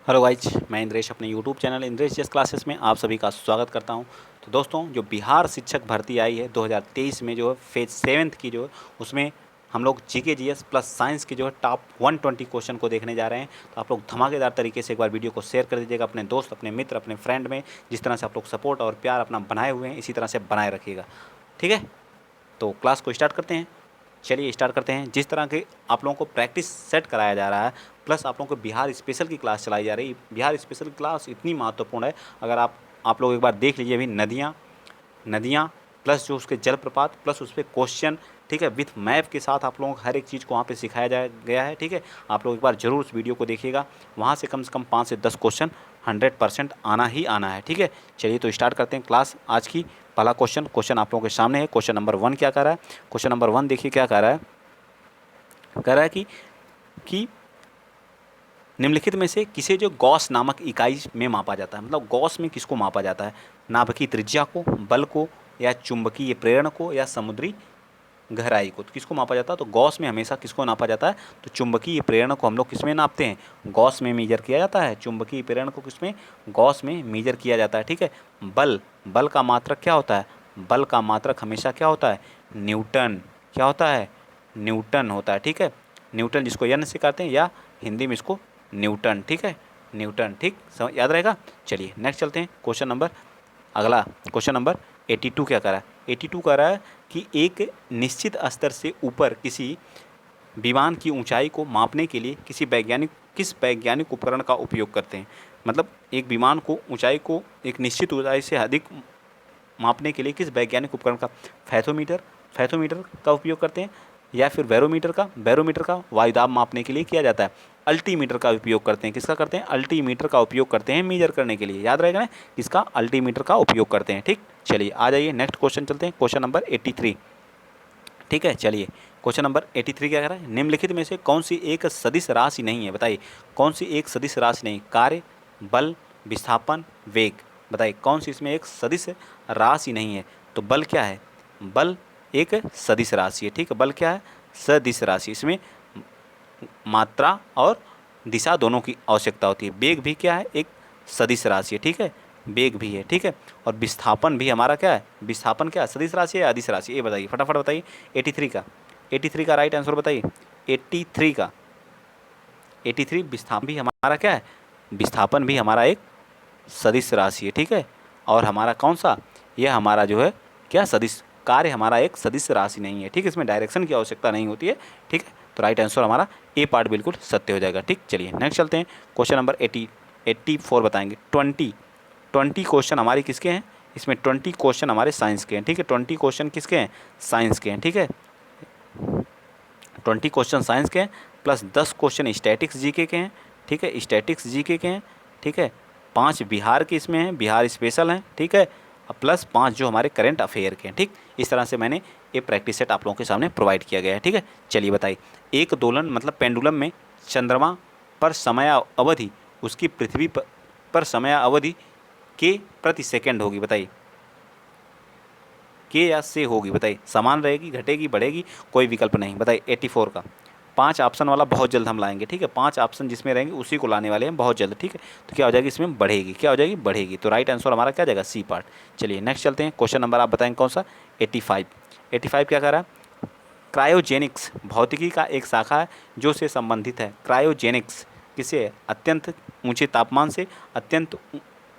Hello guys, मैं इंद्रेश अपने YouTube channel Indresh जस क्लासेस में आप सभी का स्वागत करता हूं। तो दोस्तों, जो बिहार शिक्षक भर्ती आई है 2023 में, जो है फेज 7 की, जो है उसमें हम लोग जीके जीएस प्लस साइंस की जो है टॉप 120 क्वेश्चन को देखने जा रहे हैं। तो आप लोग धमाकेदार तरीके से एक बार वीडियो को शेयर कर दीजिएगा अपने दोस्त, अपने मित्र, अपने फ्रेंड में। जिस तरह से आप लोग सपोर्ट और प्यार अपना बनाए हुए हैं, इसी तरह से बनाए रखिएगा, ठीक है। तो क्लास को स्टार्ट करते हैं। चलिए स्टार्ट करते हैं। जिस तरह के आप लोगों को प्रैक्टिस सेट कराया जा रहा है, प्लस आप लोगों को बिहार स्पेशल की क्लास चलाई जा रही है। बिहार स्पेशल क्लास इतनी महत्वपूर्ण है, अगर आप लोग एक बार देख लीजिए। अभी नदियाँ नदियाँ प्लस जो उसके जलप्रपात प्लस उस पर क्वेश्चन, ठीक है, विथ मैप के साथ आप लोगों को हर एक चीज़ को वहाँ पे सिखाया जा गया है, ठीक है। आप लोग एक बार जरूर उस वीडियो को देखिएगा, वहाँ से कम 5 से 10 क्वेश्चन 100% आना ही आना है, ठीक है। चलिए तो स्टार्ट करते हैं क्लास आज की। पहला क्वेश्चन आप लोगों के सामने है। क्वेश्चन नंबर 1 क्या कर रहा है? क्वेश्चन नंबर 1 देखिए क्या कर रहा है। कह रहा है कि निम्नलिखित में से किसे जो गॉस नामक इकाई में मापा जाता है, मतलब गॉस में किसको मापा जाता है? नाभिकीय त्रिज्या को, बल को, या चुंबकीय प्रेरण को, या समुद्री गहराई को। तो किसको मापा जाता है? तो गॉस में हमेशा किसको नापा जाता है? तो चुंबकीय प्रेरण को हम लोग किसमें नापते हैं? गॉस में मेजर किया जाता है। चुंबकीय प्रेरण को किसमें? गॉस में मेजर किया जाता है, ठीक है। बल का मात्रक क्या होता है? बल का मात्रक हमेशा क्या होता है? न्यूटन। क्या होता है? न्यूटन होता है, ठीक है। न्यूटन, जिसको यन से कहते हैं, या हिंदी में इसको न्यूटन, ठीक है। न्यूटन, ठीक, याद रहेगा। चलिए नेक्स्ट चलते हैं। अगला क्वेश्चन नंबर 82 क्या कर रहा है? 82 कह रहा है कि एक निश्चित स्तर से ऊपर किसी विमान की ऊंचाई को मापने के लिए किस वैज्ञानिक उपकरण का उपयोग करते हैं? मतलब एक विमान को ऊंचाई को एक निश्चित ऊंचाई से अधिक मापने के लिए किस वैज्ञानिक उपकरण का? फैथोमीटर का उपयोग करते हैं, या फिर बैरोमीटर का वायुदाब मापने के लिए किया जाता है। अल्टीमीटर का उपयोग करते हैं। किसका करते हैं? अल्टीमीटर का उपयोग करते हैं मेजर करने के लिए। याद रहेगा ना, किसका? अल्टीमीटर का उपयोग करते हैं, ठीक। चलिए आ जाइए नेक्स्ट क्वेश्चन चलते हैं। क्वेश्चन नंबर 83, ठीक है। चलिए क्वेश्चन नंबर 83 क्या कह रहा है? निम्नलिखित में से कौन सी एक सदिश राशि नहीं है? बताइए कौन सी एक सदिश राशि नहीं? कार्य, बल, विस्थापन, वेग। बताइए कौन सी इसमें एक सदिश राशि नहीं है? तो बल क्या है? बल एक सदिश राशि है, ठीक है। बल क्या है? सदिश राशि। इसमें मात्रा और दिशा दोनों की आवश्यकता होती है। वेग भी क्या है? एक सदिश राशि है, ठीक है। वेग भी है, ठीक है। और विस्थापन भी हमारा क्या है? विस्थापन क्या है? सदिश राशि है या अदिश राशि? ये बताइए फटाफट बताइए। 83 का राइट आंसर बताइए। 83 विस्थापन भी हमारा क्या है? विस्थापन भी हमारा एक सदिश राशि है, ठीक है। और हमारा कौन सा? यह हमारा जो है क्या? सदिश। कार्य हमारा एक सदिश राशि नहीं है, ठीक है। इसमें डायरेक्शन की आवश्यकता नहीं होती है, ठीक है। तो राइट आंसर हमारा ए पार्ट बिल्कुल सत्य हो जाएगा, ठीक। चलिए नेक्स्ट चलते हैं। क्वेश्चन नंबर 84 बताएंगे। 20 क्वेश्चन हमारे किसके हैं? इसमें 20 क्वेश्चन हमारे साइंस के हैं, ठीक है। 20 क्वेश्चन किसके हैं? साइंस के हैं, ठीक है। 20 क्वेश्चन साइंस के हैं, प्लस 10 क्वेश्चन स्टैटिक्स जीके के हैं, ठीक है। स्टैटिक्स जीके के हैं, ठीक है। 5 बिहार के इसमें हैं, बिहार स्पेशल हैं, ठीक है। प्लस 5 जो हमारे करंट अफेयर के हैं, ठीक। इस तरह से मैंने ये प्रैक्टिस सेट आप लोगों के सामने प्रोवाइड किया गया है, ठीक है। चलिए बताइए, एक दोलन मतलब पेंडुलम में चंद्रमा पर समय अवधि उसकी पृथ्वी पर समय अवधि के प्रति सेकंड होगी। बताइए के या से होगी? बताइए समान रहेगी, घटेगी, बढ़ेगी? कोई विकल्प नहीं। बताइए 84 का 5 ऑप्शन वाला बहुत जल्द हम लाएंगे, ठीक है। 5 ऑप्शन जिसमें रहेंगे उसी को लाने वाले हैं बहुत जल्द, ठीक है। तो क्या हो जाएगी इसमें? बढ़ेगी। क्या हो जाएगी? बढ़ेगी। तो राइट आंसर हमारा क्या जाएगा? C part. चलिए नेक्स्ट चलते हैं। क्वेश्चन नंबर आप बताएंगे कौन सा? 85 क्या कह रहा है? क्रायोजेनिक्स भौतिकी का एक शाखा है जो से संबंधित है। क्रायोजेनिक्स किसे? अत्यंत ऊंचे तापमान से, अत्यंत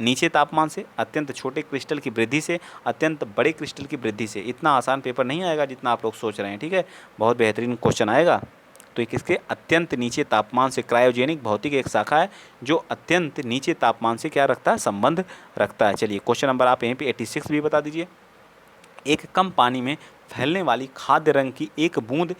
नीचे तापमान से, अत्यंत छोटे क्रिस्टल की वृद्धि से, अत्यंत बड़े क्रिस्टल की वृद्धि से। इतना आसान पेपर नहीं आएगा जितना आप लोग सोच रहे हैं, ठीक है। बहुत बेहतरीन क्वेश्चन आएगा। तो ये किसके? अत्यंत नीचे तापमान से। क्रायोजेनिक भौतिक एक शाखा है जो अत्यंत नीचे तापमान से क्या रखता है? संबंध रखता है। चलिए क्वेश्चन नंबर आप यहीं पे 86 भी बता दीजिए। एक कम पानी में फैलने वाली खाद्य रंग की एक बूंद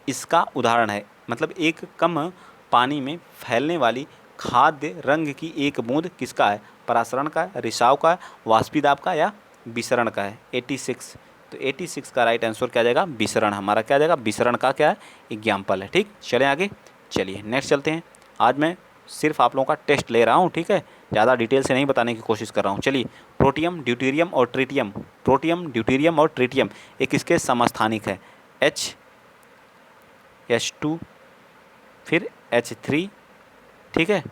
इसका उदाहरण है। मतलब एक कम पानी में फैलने वाली खाद्य रंग की एक बूंद किसका है? परासरण का है, रिसाव का है, वाष्पीदाब का, या विसरण का है? 86। तो 86 का राइट आंसर क्या जाएगा? विसरण। हमारा क्या जाएगा? विसरण का क्या है? एग्जाम्पल है, ठीक। चलें आगे। चलिए नेक्स्ट चलते हैं। आज मैं सिर्फ आप लोगों का टेस्ट ले रहा हूँ, ठीक है। ज़्यादा डिटेल से नहीं बताने की कोशिश कर रहा हूँ। चलिए, प्रोटियम ड्यूटेरियम और ट्रिटियम एक किसके समस्थानिक है? H2 फिर H3, ठीक है।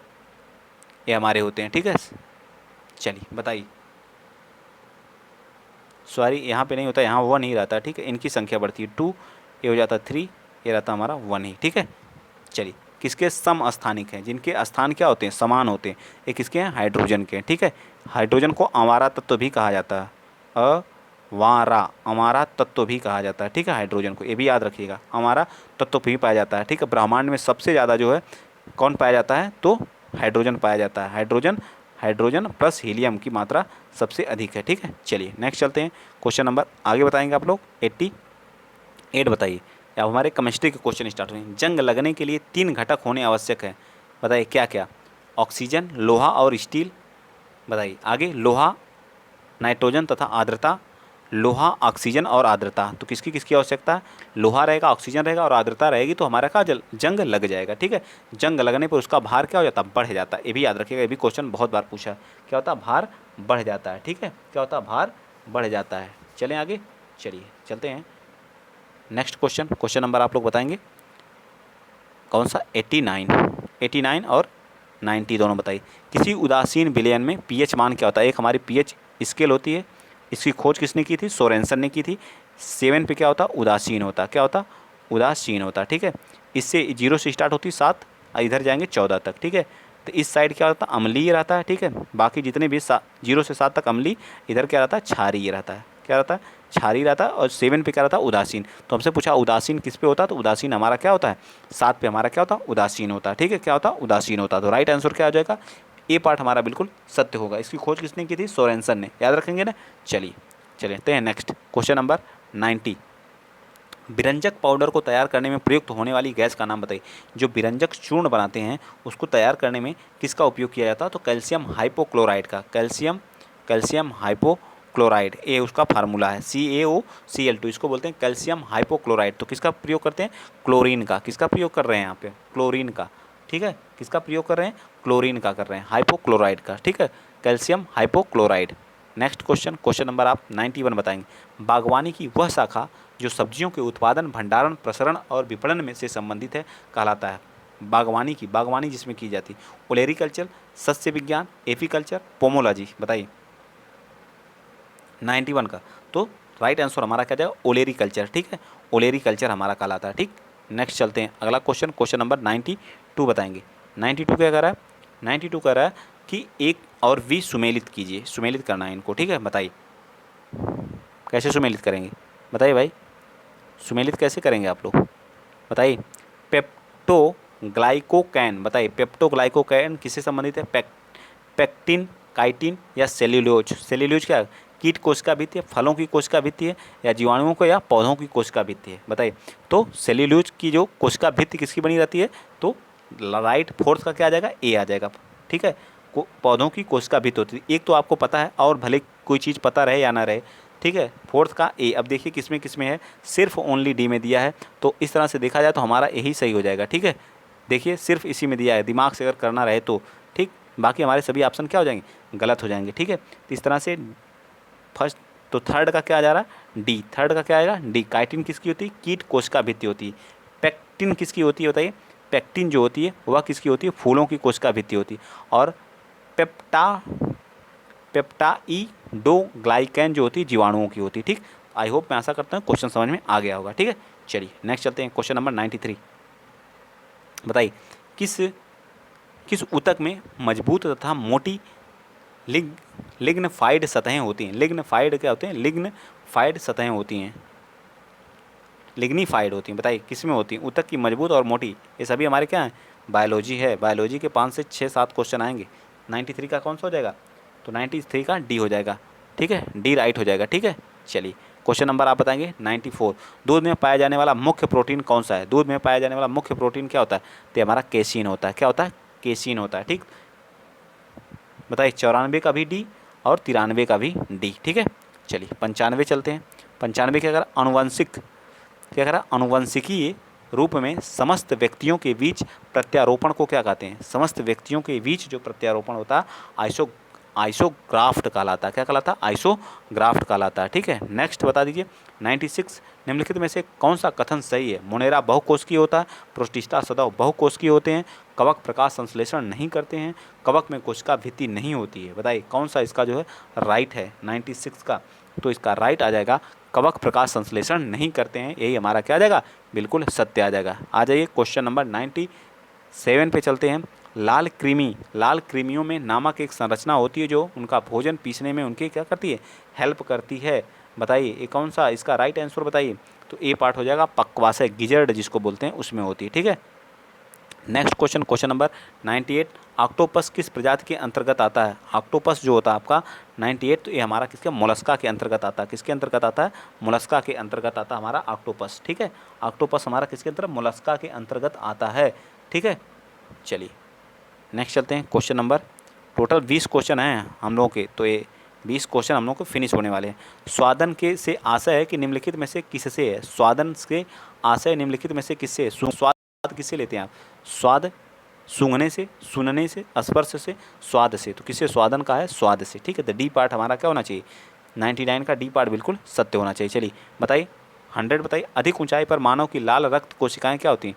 ये हमारे होते हैं, ठीक है। चलिए बताइए, सॉरी यहाँ पे नहीं होता, यहाँ 1 ही रहता है, ठीक है। इनकी संख्या बढ़ती है 2, ये हो जाता 3, ये रहता हमारा 1 ही, ठीक है। चलिए, किसके सम स्थानिक हैं, जिनके स्थान क्या होते हैं, समान होते हैं, ये किसके हैं, हाइड्रोजन के हैं, ठीक है। हाइड्रोजन को अमारा तत्व भी कहा जाता है, अवारा अमारा तत्व भी कहा जाता है, ठीक है। हाइड्रोजन को ये भी याद रखिएगा, अमारा तत्व भी पाया जाता है, ठीक है। ब्रह्मांड में सबसे ज़्यादा जो है कौन पाया जाता है, तो हाइड्रोजन पाया जाता है। हाइड्रोजन प्लस हीलियम की मात्रा सबसे अधिक है, ठीक है। चलिए नेक्स्ट चलते हैं, क्वेश्चन नंबर आगे बताएंगे आप लोग 88 बताइए। अब हमारे केमिस्ट्री के क्वेश्चन स्टार्ट हुए हैं। जंग लगने के लिए 3 घटक होने आवश्यक है, बताइए क्या क्या। ऑक्सीजन, लोहा और स्टील। बताइए आगे, लोहा, नाइट्रोजन तथा आर्द्रता। लोहा, ऑक्सीजन और आर्द्रता, तो किसकी किसकी आवश्यकता है, लोहा रहेगा, ऑक्सीजन रहेगा और आर्द्रता रहेगी, तो हमारा का जंग लग जाएगा, ठीक है। जंग लगने पर उसका भार क्या हो जाता है, बढ़ जाता है। ये भी याद रखिएगा, ये भी क्वेश्चन बहुत बार पूछा है। क्या होता है, भार बढ़ जाता है, ठीक है। क्या होता है, भार बढ़ जाता है। चलें आगे, चलिए चलते हैं नेक्स्ट क्वेश्चन। क्वेश्चन नंबर आप लोग बताएंगे कौन सा, 89 और 90 दोनों बताइए। किसी उदासीन विलयन में पीएच मान क्या होता है। एक हमारी पीएच स्केल होती है, इसकी खोज किसने की थी, सोरेंसन ने की थी। 7 पे क्या होता, उदासीन होता, क्या होता, उदासीन होता, ठीक है। इससे 0 से स्टार्ट होती 7, इधर जाएंगे 14 तक, ठीक है। तो इस साइड क्या होता है, अम्लीय रहता है, ठीक है। बाकी जितने भी 0 से 7 तक अम्लीय, इधर क्या रहता है, क्षारीय रहता है, क्या रहता है, क्षारीय रहता है। और 7 पे क्या रहता है, उदासीन। तो हमसे पूछा उदासीन किस पे होता है, तो उदासीन हमारा क्या होता है, 7 पे हमारा क्या होता है, उदासीन होता है, ठीक है। क्या होता है, उदासीन होता है। तो राइट आंसर क्या आ जाएगा, ए पार्ट हमारा बिल्कुल सत्य होगा। इसकी खोज किसने की थी, सोरेंसन ने, याद रखेंगे ना। चलते हैं नेक्स्ट, क्वेश्चन नंबर 90। बिरंजक पाउडर को तैयार करने में प्रयुक्त होने वाली गैस का नाम बताइए। जो बिरंजक चूर्ण बनाते हैं उसको तैयार करने में किसका उपयोग किया जाता है, तो कैल्शियम हाइपोक्लोराइड का। कैल्शियम हाइपोक्लोराइड, ये उसका फार्मूला है, CaOCl2, इसको बोलते हैं कैल्शियम हाइपोक्लोराइड। तो किसका प्रयोग करते हैं, क्लोरीन का। किसका प्रयोग कर रहे हैं यहाँ पे, क्लोरीन का, ठीक है। किसका प्रयोग कर रहे हैं, क्लोरीन का कर रहे हैं, हाइपोक्लोराइड का, ठीक है। Calcium hypochloride. Next question, question number आप 91 बताएंगे। बागवानी की वह शाखा जो सब्जियों के उत्पादन, भंडारण, प्रसरण और विपणन में से संबंधित है कहलाता है। बागवानी जिसमें की जाती, ओलेरिकल्चर, सस्य विज्ञान, एपीकल्चर, पोमोलॉजी। बताइए 91 का, तो राइट आंसर हमारा क्या जाएगा, ओलेरिकल्चर, ठीक है। ओलेरिकल्चर हमारा कहलाता है, ठीक। नेक्स्ट चलते हैं अगला क्वेश्चन, क्वेश्चन नंबर 92 बताएंगे। 92 क्या कह रहा है, 92 कह रहा है कि एक और भी सुमेलित कीजिए, सुमेलित करना है इनको, ठीक है। बताइए कैसे सुमेलित करेंगे, बताइए भाई, सुमेलित कैसे करेंगे आप लोग, बताइए। पेप्टोग्लाइकोकैन, बताइए पेप्टोग्लाइकोकैन किससे संबंधित है, पेक्टिन, काइटिन या सेल्यूलोज। सेल्यूलोज क्या है, कीट कोशिका भित्ति है, फलों की कोशिका भित्ति है, या जीवाणुओं को या पौधों की कोशिका भित्ति है, बताइए। तो सेल्यूलोज की जो कोशिका भित्ति किसकी बनी रहती है, तो राइट फोर्थ का क्या आ जाएगा, ए आ जाएगा, ठीक है। पौधों की कोशिका भित्ति होती है, एक तो आपको पता है, और भले कोई चीज़ पता रहे या ना रहे, ठीक है। फोर्थ का ए, अब देखिए किसमें किसमें है, सिर्फ ओनली डी में दिया है, तो इस तरह से देखा जाए तो हमारा यही सही हो जाएगा, ठीक है। देखिए सिर्फ इसी में दिया है, दिमाग से अगर करना रहे तो ठीक, बाकी हमारे सभी ऑप्शन क्या हो जाएंगे, गलत हो जाएंगे, ठीक है। तो इस तरह से फर्स्ट, तो थर्ड का क्या आ जा रहा है, डी, थर्ड का क्या आएगा, डी। काइटिन किसकी होती है, कीट कोशिका भित्ति होती है। पेक्टिन किसकी होती है, बताइए। पेक्टिन जो होती है वह किसकी होती है, फूलों की कोशिका भित्ति होती है। और पेप्टाइडोग्लाइकैन जो होती है जीवाणुओं की होती है, ठीक। आई होप, मैं आशा करता हूँ क्वेश्चन समझ में आ गया होगा, ठीक है। चलिए नेक्स्ट चलते हैं, क्वेश्चन नंबर 93 बताइए। किस ऊतक में मजबूत तथा मोटी लिग्निफाइड सतहें होती हैं। लिग्निफाइड क्या होते हैं, लिग्निफाइड सतहें होती हैं, लिग्निफाइड होती हैं, बताइए किस में होती हैं, ऊतक की मजबूत और मोटी। ये सभी हमारे क्या हैं, बायोलॉजी है। बायोलॉजी के 5 से 6-7 क्वेश्चन आएंगे। 93 का कौन सा हो जाएगा, तो 93 का डी हो जाएगा, ठीक है, डी राइट हो जाएगा, ठीक है। चलिए क्वेश्चन नंबर आप बताएंगे 94। दूध में पाया जाने वाला मुख्य प्रोटीन कौन सा है। दूध में पाया जाने वाला मुख्य प्रोटीन क्या होता है, तो हमारा केसीन होता है। क्या होता है, केसीन होता है, ठीक। बताइए 94 का भी डी और 93 का भी डी, ठीक है। चलिए 95 चलते हैं। 95 क्या करा, क्या करा, अनुवंशिकीय रूप में समस्त व्यक्तियों के बीच प्रत्यारोपण को क्या कहते हैं। समस्त व्यक्तियों के बीच जो प्रत्यारोपण होता है आइसोग्राफ्ट कहलाता है। क्या कहलाता है? आइसोग्राफ्ट कहलाता है। ठीक है, नेक्स्ट बता दीजिए 96 निम्नलिखित में से कौन सा कथन सही है? मोनेरा बहुकोशिकीय होता है, प्रोटिस्टा सदैव बहुकोशिकीय होते हैं, कवक प्रकाश संश्लेषण नहीं करते हैं, कवक में कोशिका भित्ति नहीं होती है। बताइए कौन सा इसका जो है राइट है 96 का? तो इसका राइट आ जाएगा कवक प्रकाश संश्लेषण नहीं करते हैं, यही हमारा क्या आ जाएगा? बिल्कुल सत्य आ जाएगा। आ जाइए क्वेश्चन नंबर 97 पे चलते हैं। लाल कृमियों में नामक एक संरचना होती है जो उनका भोजन पीसने में उनकी क्या करती है? हेल्प करती है। बताइए ये कौन सा इसका राइट आंसर बताइए? तो ए पार्ट हो जाएगा पक्वाशय गिजर्ड जिसको बोलते हैं उसमें होती है। ठीक है, next question, question number 98 octopus किस प्रजाति के अंतर्गत आता है? ऑक्टोपस जो होता है आपका 98 तो ये हमारा किसके? मोलस्का के अंतर्गत आता है। किसके अंतर्गत आता है? मोलस्का के अंतर्गत आता है हमारा ऑक्टोपस। ठीक है, ऑक्टोपस हमारा किसके अंतर्गत? मोलस्का के अंतर्गत आता है। ठीक है, चलिए नेक्स्ट चलते हैं। क्वेश्चन नंबर टोटल 20 क्वेश्चन हैं हम लोगों के, तो ये 20 क्वेश्चन हम लोग को फिनिश होने वाले हैं। स्वादन के से आशय है कि निम्नलिखित में से किससे है? स्वादन से आशय निम्नलिखित में से किससे है? स्वाद किससे लेते हैं आप? स्वाद सूंघने से, सुनने से, स्पर्श से, स्वाद से। तो किससे स्वादन का है? स्वाद से। ठीक है, तो डी पार्ट हमारा क्या होना चाहिए? 99 का डी पार्ट बिल्कुल सत्य होना चाहिए। चलिए बताइए 100 बताइए अधिक ऊंचाई पर मानव की लाल रक्त कोशिकाएं क्या होती हैं?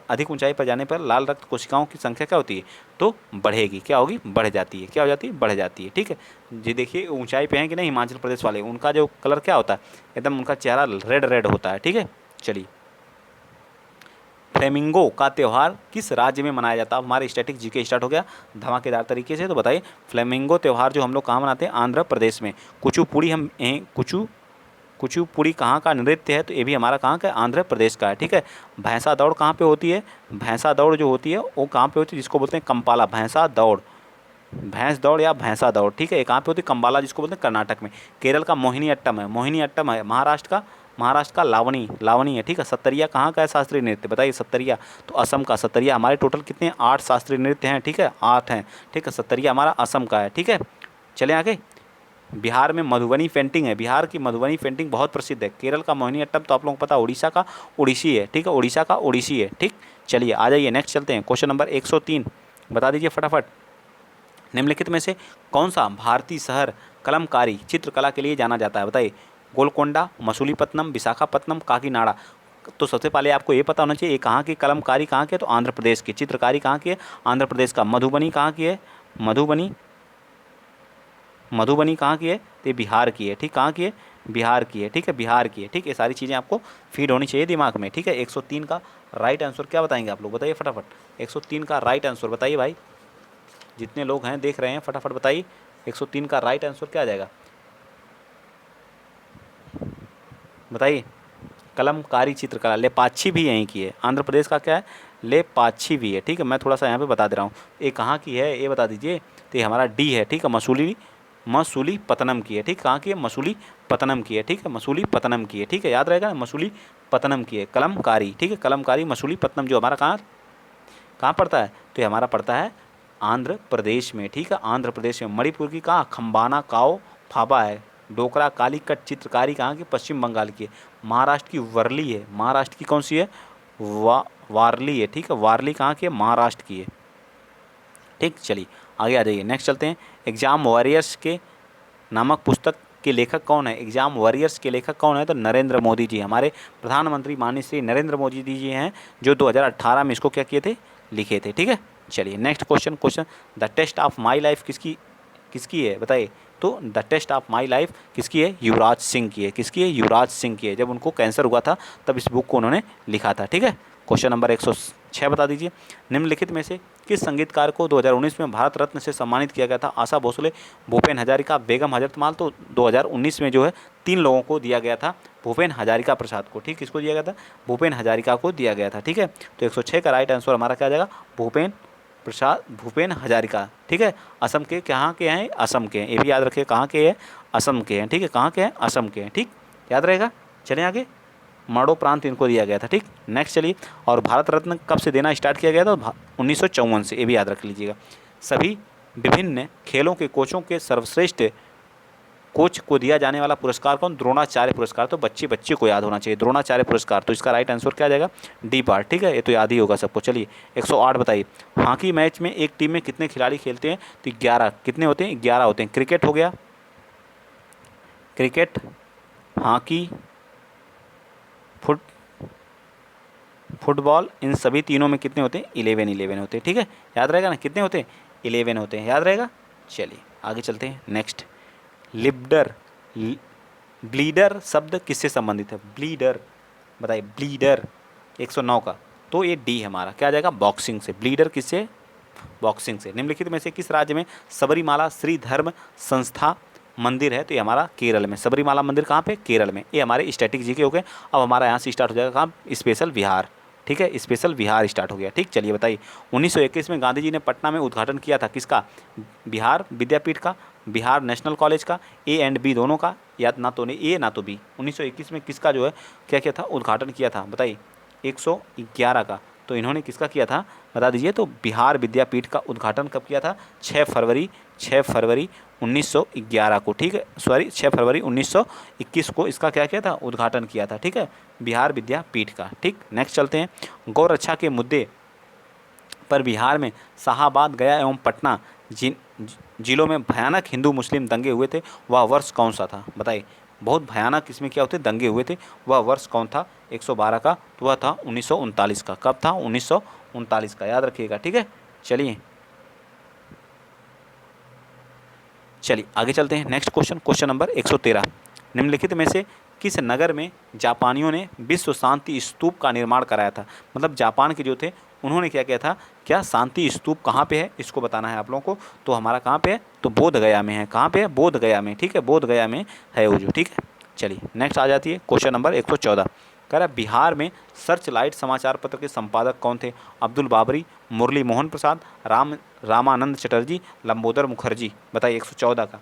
अधिक ऊंचाई पर जाने पर लाल रक्त कोशिकाओं की संख्या क्या होती है? तो बढ़ेगी। क्या होगी? बढ़ जाती है। क्या हो जाती है? बढ़ जाती है। ठीक है जी, देखिए ऊंचाई पे हैं कि नहीं हिमाचल प्रदेश वाले, उनका जो कलर क्या होता है? एकदम उनका चेहरा रेड रेड होता है। ठीक है, चलिए फ्लेमिंगो का त्यौहार किस राज्य में मनाया जाता है? हमारे स्टैटिक जीके स्टार्ट हो गया धमाकेदार तरीके से। तो बताइए फ्लेमिंगो त्यौहार जो हम लोग कहाँ मनाते हैं? आंध्र प्रदेश में। कुचिपुड़ी कहाँ का नृत्य है? तो ये भी हमारा कहाँ का है? आंध्र प्रदेश का है। ठीक है, भैंसा दौड़ कहाँ पे होती है? भैंसा दौड़ जो होती है वो कहाँ पे होती है? जिसको बोलते हैं कंपाला। भैंसा दौड़, भैंस दौड़ या भैंसा दौड़। ठीक है, ये कहाँ पे होती है? कंबाला जिसको बोलते हैं कर्नाटक में। केरल का मोहिनी अट्टम है, मोहिनी अट्टम है। महाराष्ट्र का लावनी है। ठीक है, सत्तरिया कहाँ का है शास्त्रीय नृत्य? बताइए सत्तरिया तो असम का। सत्तरिया हमारे टोटल कितने हैं? 8 शास्त्रीय नृत्य हैं। ठीक है, 8 हैं। ठीक है, सत्तरिया हमारा असम का है। ठीक है, चले आगे। बिहार में मधुबनी पेंटिंग है, बिहार की मधुबनी पेंटिंग बहुत प्रसिद्ध है। केरल का मोहिनी अट्टम तो आप लोगों को पता है उड़ीसा का ओडिसी है। ठीक है, उड़ीसा का ओडिसी है। ठीक, चलिए आ जाइए नेक्स्ट चलते हैं। क्वेश्चन नंबर 103 बता दीजिए फटाफट। निम्नलिखित में से कौन सा भारतीय शहर कलमकारी चित्रकला के लिए जाना जाता है? बताइए गोलकोंडा, मसूलीपट्टनम, विशाखापट्टनम, काकीनाडा। तो सबसे पहले आपको ये पता होना चाहिए ये कहाँ की कलमकारी कहाँ की है? तो आंध्र प्रदेश की। चित्रकारी कहाँ की है? आंध्र प्रदेश का। मधुबनी कहाँ की है? मधुबनी कहाँ की है? तो ये बिहार की है। ठीक, कहाँ की है? बिहार की है। ठीक है, बिहार की है। ठीक, ये सारी चीज़ें आपको फीड होनी चाहिए दिमाग में। ठीक है, 103 का राइट आंसर क्या बताएंगे आप लोग? बताइए फटाफट 103 का राइट आंसर बताइए भाई, जितने लोग हैं देख रहे हैं फटाफट बताइए 103 का राइट आंसर क्या आ जाएगा? बताइए कलमकारी चित्रकला। लेपाक्षी भी यहीं की है। आंध्र प्रदेश का क्या है? लेपाक्षी भी है। ठीक है, मैं थोड़ा सा यहाँ पे बता दे रहा हूँ ये कहाँ की है ये बता दीजिए। तो ये हमारा डी है। ठीक है, मसूलीपट्टनम की है। ठीक, कहाँ की है? मसूलीपट्टनम की है। ठीक है, मसूलीपट्टनम की है। ठीक है, याद रहेगा मसूलीपट्टनम की है कलमकारी। ठीक है, कलमकारी मसूलीपट्टनम जो हमारा कहाँ पड़ता है? तो ये हमारा पड़ता है आंध्र प्रदेश में। ठीक है, आंध्र प्रदेश में। मणिपुर की कहाँ? खम्बाना काओ फाबा है। डोकरा कालीकट चित्रकारी कहाँ की? पश्चिम बंगाल की है। महाराष्ट्र की वर्ली है। महाराष्ट्र की कौन सी है? वारली है। ठीक है, वारली कहाँ की है? महाराष्ट्र की है। ठीक, चलिए आगे आ जाइए नेक्स्ट चलते हैं। एग्जाम वॉरियर्स के नामक पुस्तक के लेखक कौन है? एग्जाम वॉरियर्स के लेखक कौन है? तो नरेंद्र मोदी जी, हमारे प्रधानमंत्री माननीय श्री नरेंद्र मोदी जी हैं जो 2018 में इसको क्या किए थे? लिखे थे। ठीक है, चलिए next question the test of my life किसकी है? बताइए तो the test of my life किसकी है? युवराज सिंह की है। किसकी है? युवराज सिंह की है। जब उनको कैंसर हुआ था तब इस बुक को उन्होंने लिखा था। ठीक है, क्वेश्चन नंबर 106 बता दीजिए। निम्नलिखित में से किस संगीतकार को 2019 में भारत रत्न से सम्मानित किया गया था? आशा भोसले, भूपेन हजारिका, बेगम हजरतमाल। तो 2019 में जो है 3 लोगों को दिया गया था भूपेन हजारिका प्रसाद को। ठीक, किसको दिया गया था? भूपेन हजारिका को दिया गया था। ठीक है, तो 106 का राइट आंसर हमारा क्या आ जाएगा? भूपेन हजारिका। ठीक है, असम के कहाँ के हैं? असम के हैं। ये भी याद रखिए कहाँ के हैं? असम के हैं। ठीक है, कहाँ के हैं? असम के हैं। ठीक, याद रहेगा। चलें आगे। मरणोपरांत इनको दिया गया था। ठीक, नेक्स्ट चलिए। और भारत रत्न कब से देना स्टार्ट किया गया था? 1954 से। ये भी याद रख लीजिएगा। सभी विभिन्न खेलों के कोचों के सर्वश्रेष्ठ कोच को दिया जाने वाला पुरस्कार कौन? द्रोणाचार्य पुरस्कार। तो बच्चे बच्चे को याद होना चाहिए द्रोणाचार्य पुरस्कार। तो इसका राइट आंसर क्या आ जाएगा? D part. ठीक है, ये तो याद ही होगा सबको। चलिए 108 बताइए, हॉकी मैच में एक टीम में कितने खिलाड़ी खेलते हैं? तो 11। कितने होते हैं? 11 होते हैं। क्रिकेट हो गया, क्रिकेट, हॉकी, फुटबॉल, इन सभी तीनों में कितने होते हैं? 11 होते हैं। ठीक है, याद रहेगा ना, कितने होते हैं? 11 होते हैं, याद रहेगा। चलिए आगे चलते हैं। नेक्स्ट, लिबडर, ब्लीडर शब्द किससे संबंधित है? ब्लीडर बताइए, ब्लीडर 109 का। तो ये डी हमारा क्या आ जाएगा? बॉक्सिंग से। ब्लीडर किससे? बॉक्सिंग से। निम्नलिखित में से किस राज्य में सबरीमाला श्री धर्म संस्था मंदिर है? तो ये हमारा केरल में। सबरीमाला मंदिर कहाँ पे? केरल में। ये हमारे स्टैटिक जी के हो गए। अब हमारा यहाँ से स्टार्ट हो जाएगा काम, स्पेशल बिहार। ठीक है, स्पेशल बिहार स्टार्ट हो गया। ठीक, चलिए बताइए, 1921 में गांधी जी ने पटना में उद्घाटन किया था किसका? बिहार विद्यापीठ का, बिहार नेशनल कॉलेज का, ए एंड बी दोनों का, या ना तो नहीं ए ना तो बी। 1921 में किसका जो है क्या किया था? उद्घाटन किया था, बताइए। 111 का। तो इन्होंने किसका किया था बता दीजिए। तो बिहार विद्यापीठ का उद्घाटन कब किया था? 6 फरवरी 1911 को। ठीक है, सॉरी 6 फरवरी 1921 को इसका क्या किया था? उद्घाटन किया था। ठीक है, बिहार विद्यापीठ का। ठीक, नेक्स्ट चलते हैं। गौ रक्षा के मुद्दे पर बिहार में शाहाबाद, गया एवं पटना जिन जिलों में भयानक हिंदू मुस्लिम दंगे हुए थे, वह वर्ष कौन सा था? बताइए, बहुत भयानक इसमें क्या होते दंगे हुए थे, वह वर्ष कौन था? 112 का। तो वह था 1939 का। कब था? 1939 का, याद रखिएगा। ठीक है, चलिए आगे चलते हैं। नेक्स्ट क्वेश्चन, क्वेश्चन नंबर 113, निम्नलिखित में से किस नगर में जापानियों ने विश्व शांति स्तूप का निर्माण कराया था? मतलब जापान के जो थे उन्होंने क्या किया था? क्या शांति स्तूप कहाँ पे है इसको बताना है आप लोगों को। तो हमारा कहाँ पे है? तो बोध गया में है। कहाँ पे है? बोध गया में। ठीक है, बोध गया में है वो जो। ठीक है, चलिए नेक्स्ट आ जाती है क्वेश्चन नंबर 114। कह रहा है बिहार में सर्च लाइट समाचार पत्र के संपादक कौन थे? अब्दुल बाबरी, मुरली मोहन प्रसाद, रामानंद चटर्जी, लंबोदर मुखर्जी। बताइए 114 का।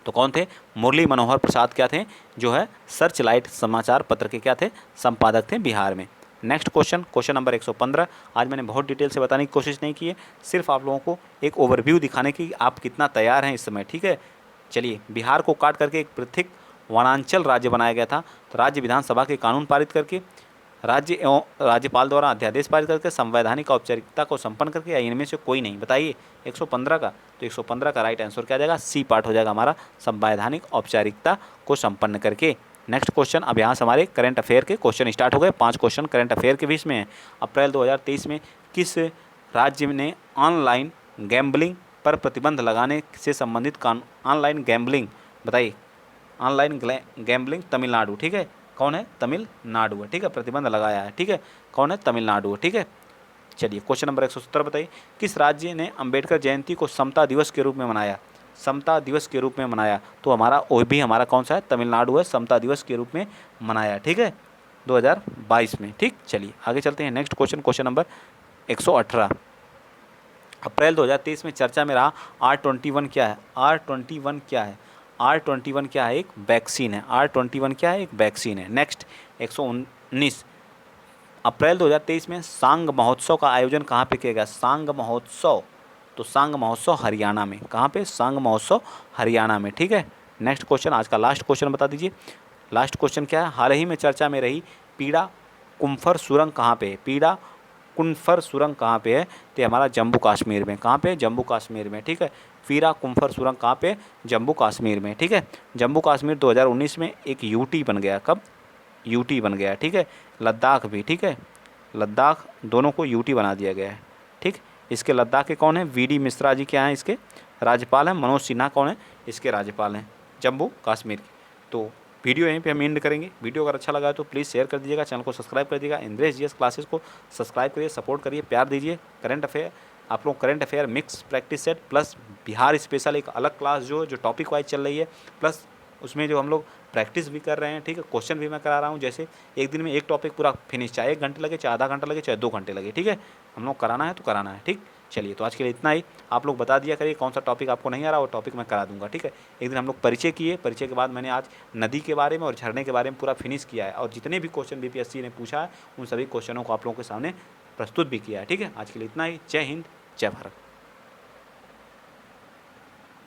तो कौन थे? मुरली मनोहर प्रसाद क्या थे? जो है सर्च लाइट समाचार पत्र के क्या थे? संपादक थे बिहार में। Next question, question number 115। आज मैंने बहुत डिटेल से बताने की कोशिश नहीं की है, सिर्फ आप लोगों को एक ओवरव्यू दिखाने की आप कितना तैयार हैं इस समय। ठीक है, चलिए बिहार को काट करके एक पृथक वनांचल राज्य बनाया गया था। तो राज्य विधानसभा के कानून पारित करके, राज्य एवं राज्यपाल द्वारा अध्यादेश पारित करके, संवैधानिक औपचारिकता को संपन्न करके, या इनमें से कोई नहीं? बताइए 115 का। तो 115 का राइट आंसर क्या आ जाएगा? सी पार्ट हो जाएगा हमारा, संवैधानिक औपचारिकता को संपन्न करके। नेक्स्ट क्वेश्चन, अब यहाँ से हमारे करंट अफेयर के क्वेश्चन स्टार्ट हो गए। 5 क्वेश्चन करंट अफेयर के बीच में है। अप्रैल 2023 में किस राज्य ने ऑनलाइन गैम्बलिंग पर प्रतिबंध लगाने से संबंधित कानून? ऑनलाइन गैम्बलिंग, बताइए। Online gambling Tamil Nadu. ठीक है, कौन है? तमिलनाडु है। ठीक है, प्रतिबंध लगाया है। ठीक है, कौन है? तमिलनाडु है। ठीक है, चलिए क्वेश्चन नंबर 117 बताइए, किस राज्य ने अंबेडकर जयंती को समता दिवस के रूप में मनाया? समता दिवस के रूप में मनाया। तो हमारा वो भी हमारा कौन सा है? तमिलनाडु है, समता दिवस के रूप में मनाया। ठीक है, 2022 में। ठीक, चलिए आगे चलते हैं। Next question, question number 118। अप्रैल 2023 में चर्चा में रहा R21 क्या है? R21 क्या है? R21 क्या है? एक वैक्सीन है। R21 क्या है? एक वैक्सीन है। नेक्स्ट 119, अप्रैल 2023 में सांग महोत्सव का आयोजन कहाँ पे किया गया? सांग महोत्सव, तो सांग महोत्सव हरियाणा में। कहाँ पे? सांग महोत्सव हरियाणा में। ठीक है, नेक्स्ट क्वेश्चन, आज का लास्ट क्वेश्चन बता दीजिए। लास्ट क्वेश्चन क्या है? हाल ही में चर्चा में रही पीड़ा कुम्फर सुरंग कहाँ पे है? पीड़ा कुम्फर सुरंग कहाँ पे है? तो ये हमारा जम्मू कश्मीर में। कहाँ पे? जम्मू कश्मीर में। ठीक है, पीड़ा कुम्फर सुरंग कहाँ पे? जम्मू कश्मीर में। ठीक है, जम्मू कश्मीर 2019 में एक यूटी बन गया। कब? यूटी बन गया। ठीक है, लद्दाख भी। ठीक है, लद्दाख दोनों को यूटी बना दिया गया है। ठीक, इसके लद्दाख के कौन है? वीडी मिश्रा जी क्या हैं? इसके राज्यपाल हैं। मनोज सिन्हा कौन है? इसके राज्यपाल हैं जम्मू कश्मीर के। तो वीडियो यहीं पे हम एंड करेंगे। वीडियो अगर अच्छा लगा है तो प्लीज़ शेयर कर दीजिएगा, चैनल को सब्सक्राइब कर दीजिएगा। इंद्रेश जीएस क्लासेस को सब्सक्राइब करिए, सपोर्ट करिए, प्यार दीजिए। करंट अफेयर आप लोग current affair mix practice set plus Bihar special एक अलग क्लास जो टॉपिक वाइज चल रही है, प्लस उसमें जो हम लोग प्रैक्टिस भी कर रहे हैं। ठीक है, क्वेश्चन भी मैं करा रहा हूँ। जैसे एक दिन में एक टॉपिक पूरा फिनिश, चाहे 1 घंटे लगे, चाहे आधा घंटा लगे, चाहे 2 घंटे लगे। ठीक है, हम लोग कराना है तो कराना है। ठीक, चलिए तो आज के लिए इतना ही। आप लोग बता दिया करिए कौन सा टॉपिक आपको नहीं आ रहा, वो टॉपिक मैं करा दूंगा। ठीक है, एक दिन हम लोग परिचय किए, परिचय के बाद मैंने आज नदी के बारे में और झरने के बारे में पूरा फिनिश किया है, और जितने भी क्वेश्चन बीपीएससी ने पूछा है उन सभी क्वेश्चनों को आप लोगों के सामने प्रस्तुत भी किया है। ठीक है, आज के लिए इतना ही। जय हिंद, जय भारत।